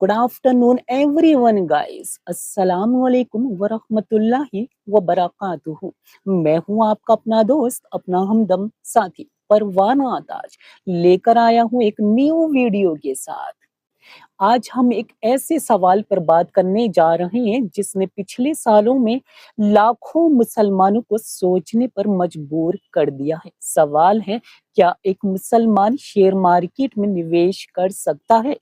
Good afternoon everyone guys. अस्सलाम वालेकुम वरहमतुल्लाहि वबरकातुहू। मैं हूं आपका अपना दोस्त, अपना हमदम साथी परवाना ताज, लेकर आया हूं एक न्यू वीडियो के साथ। आज हम एक ऐसे सवाल पर बात करने जा रहे हैं जिसने पिछले सालों में लाखों मुसलमानों को सोचने पर मजबूर कर दिया है। सवाल है, क्या एक मुसलमान शेयर मार्केट में निवेश कर सकता है?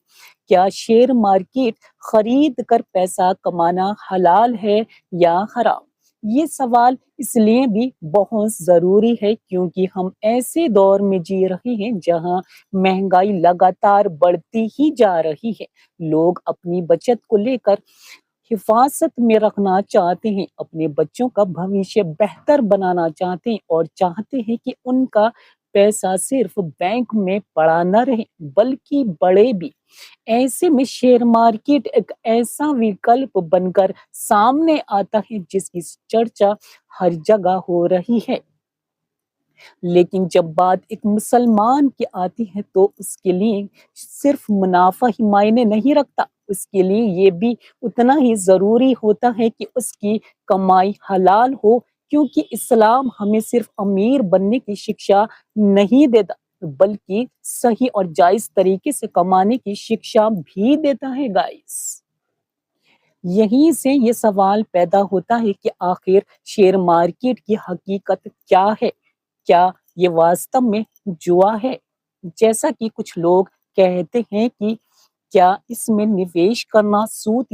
क्या शेयर मार्केट खरीद कर पैसा कमाना हलाल है या हराम? ये सवाल इसलिए भी बहुत जरूरी है क्योंकि हम ऐसे दौर में जी रहे हैं जहां महंगाई लगातार बढ़ती ही जा रही है। लोग अपनी बचत को लेकर हिफाजत में रखना चाहते हैं, अपने बच्चों का भविष्य बेहतर बनाना चाहते हैं और चाहते हैं कि उनका पैसा सिर्फ बैंक में पड़ा न रहे बल्कि बढ़े भी। ऐसे में शेयर मार्केट एक ऐसा विकल्प बनकर सामने आता है जिसकी चर्चा हर जगह हो रही है। लेकिन जब बात एक मुसलमान की आती है तो उसके लिए सिर्फ मुनाफा ही मायने नहीं रखता, उसके लिए ये भी उतना ही जरूरी होता है कि उसकी कमाई हलाल हो, क्योंकि इस्लाम हमें सिर्फ अमीर बनने की शिक्षा नहीं देता बल्कि सही और जायज तरीके से कमाने की शिक्षा भी देता है गाइस। यहीं से ये सवाल पैदा होता है कि आखिर शेयर मार्केट की हकीकत क्या है? क्या ये वास्तव में जुआ है, जैसा कि कुछ लोग कहते हैं? कि क्या इसमें निवेश करना सूद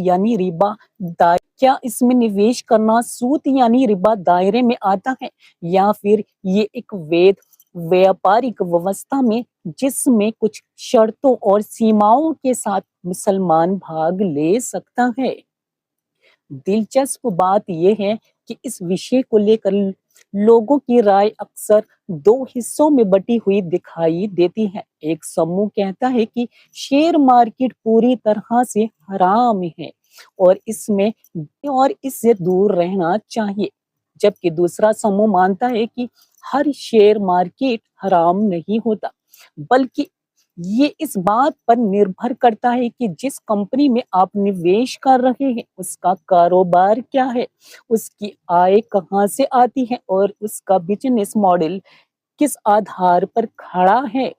यानी रिबा दायरे में आता है, या फिर ये एक वैध व्यापारिक व्यवस्था में जिसमें कुछ शर्तों और सीमाओं के साथ मुसलमान भाग ले सकता है? दिलचस्प बात यह है कि इस विषय को लेकर लोगों की राय अक्सर दो हिस्सों में बटी हुई दिखाई देती है। एक समूह कहता है कि शेयर मार्केट पूरी तरह से हराम है और इससे दूर रहना चाहिए, जबकि दूसरा समूह मानता है कि हर शेयर मार्केट हराम नहीं होता, बल्कि ये इस बात पर निर्भर करता है कि जिस कंपनी में आप निवेश कर रहे हैं उसका कारोबार क्या है, उसकी आय कहाँ से आती है और उसका बिजनेस मॉडल किस आधार पर खड़ा है।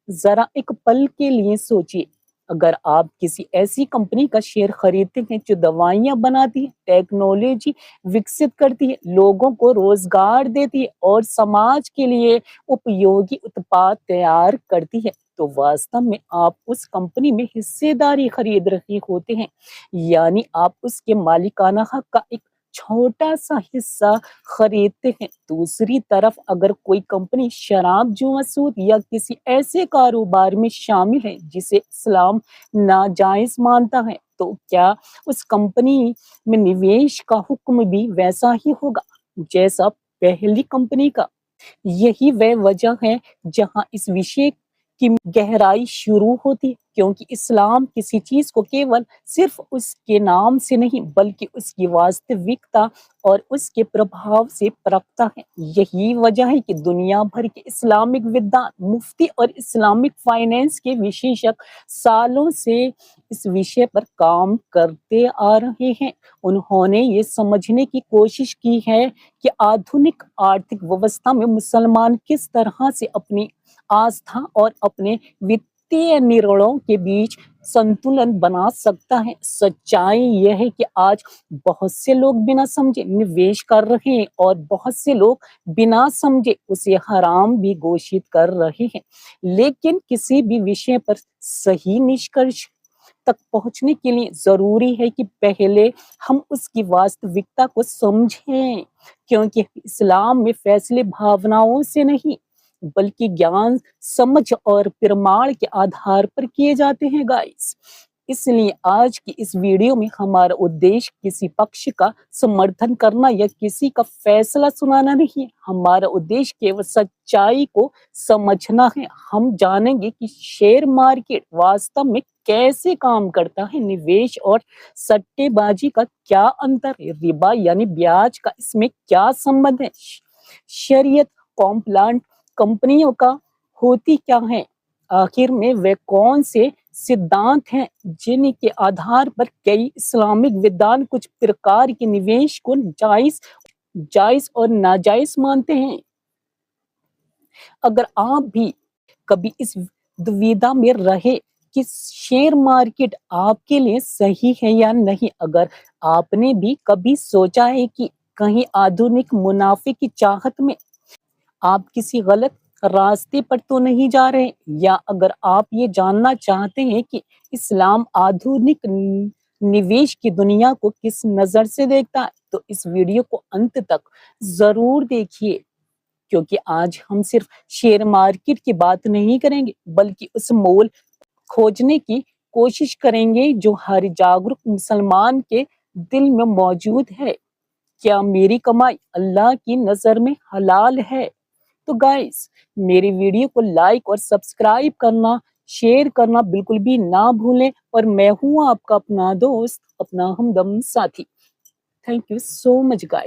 जरा एक पल के लिए सोचिए, अगर आप किसी ऐसी कंपनी का शेयर खरीदते हैं जो दवाइयां बनाती है, टेक्नोलॉजी विकसित करती है, लोगों को रोजगार देती है और समाज के लिए उपयोगी उत्पाद तैयार करती है, तो वास्तव में आप उस कंपनी में हिस्सेदारी खरीद रहे होते हैं, यानी आप उसके मालिकाना हक का एक छोटा सा हिस्सा खरीदते हैं। दूसरी तरफ अगर कोई कंपनी शराब, जुआ, सूद या किसी ऐसे कारोबार में शामिल है जिसे इस्लाम नाजायज मानता है, तो क्या उस कंपनी में निवेश का हुक्म भी वैसा ही होगा जैसा पहली कंपनी का? यही वह वजह है जहां इस विषय की गहराई शुरू होती है, क्योंकि इस्लाम किसी चीज को केवल सिर्फ उसके नाम से नहीं बल्कि उसकी वास्तविकता और उसके प्रभाव से परखता है। यही वजह है कि दुनिया भर के इस्लामिक विद्वान, मुफ्ती और इस्लामिक फाइनेंस के विशेषज्ञ सालों से इस विषय पर काम करते आ रहे हैं। उन्होंने ये समझने की कोशिश की है कि आधुनिक आर्थिक व्यवस्था में मुसलमान किस तरह से अपनी आस्था और अपने वित्तीय निर्णयों के बीच संतुलन बना सकता है। सच्चाई यह है कि आज बहुत से लोग बिना समझे निवेश कर रहे हैं और बहुत से लोग बिना समझे उसे हराम भी घोषित कर रहे हैं। लेकिन किसी भी विषय पर सही निष्कर्ष तक पहुंचने के लिए जरूरी है कि पहले हम उसकी वास्तविकता को समझें, क्योंकि इस्लाम में फैसले भावनाओं से नहीं बल्कि ज्ञान, समझ और प्रमाण के आधार पर किए जाते हैं गाइस। इसलिए आज की इस वीडियो में हमारा उद्देश्य किसी पक्ष का समर्थन करना या किसी का फैसला सुनाना नहीं है। हमारा उद्देश्य केवल सच्चाई को समझना है। हम जानेंगे कि शेयर मार्केट वास्तव में कैसे काम करता है, निवेश और सट्टेबाजी का क्या अंतर है, रिबा यानी ब्याज का इसमें क्या संबंध है, शरीयत कॉम्प्लांट कंपनियों का होती क्या है, आखिर में वे कौन से सिद्धांत हैं जिनके आधार पर कई इस्लामिक विद्वान कुछ प्रकार के निवेश को जायज और नाजायज मानते हैं। अगर आप भी कभी इस दुविधा में रहे कि शेयर मार्केट आपके लिए सही है या नहीं, अगर आपने भी कभी सोचा है कि कहीं आधुनिक मुनाफे की चाहत में आप किसी गलत रास्ते पर तो नहीं जा रहे, या अगर आप ये जानना चाहते हैं कि इस्लाम आधुनिक निवेश की दुनिया को किस नजर से देखता है, तो इस वीडियो को अंत तक जरूर देखिए, क्योंकि आज हम सिर्फ शेयर मार्केट की बात नहीं करेंगे बल्कि उस मोल खोजने की कोशिश करेंगे जो हर जागरूक मुसलमान के दिल में मौजूद है। क्या मेरी कमाई अल्लाह की नजर में हलाल है? तो गाइस, मेरी वीडियो को लाइक और सब्सक्राइब करना, शेयर करना बिल्कुल भी ना भूलें। और मैं हूं आपका अपना दोस्त, अपना हमदम साथी। Thank you so much guys.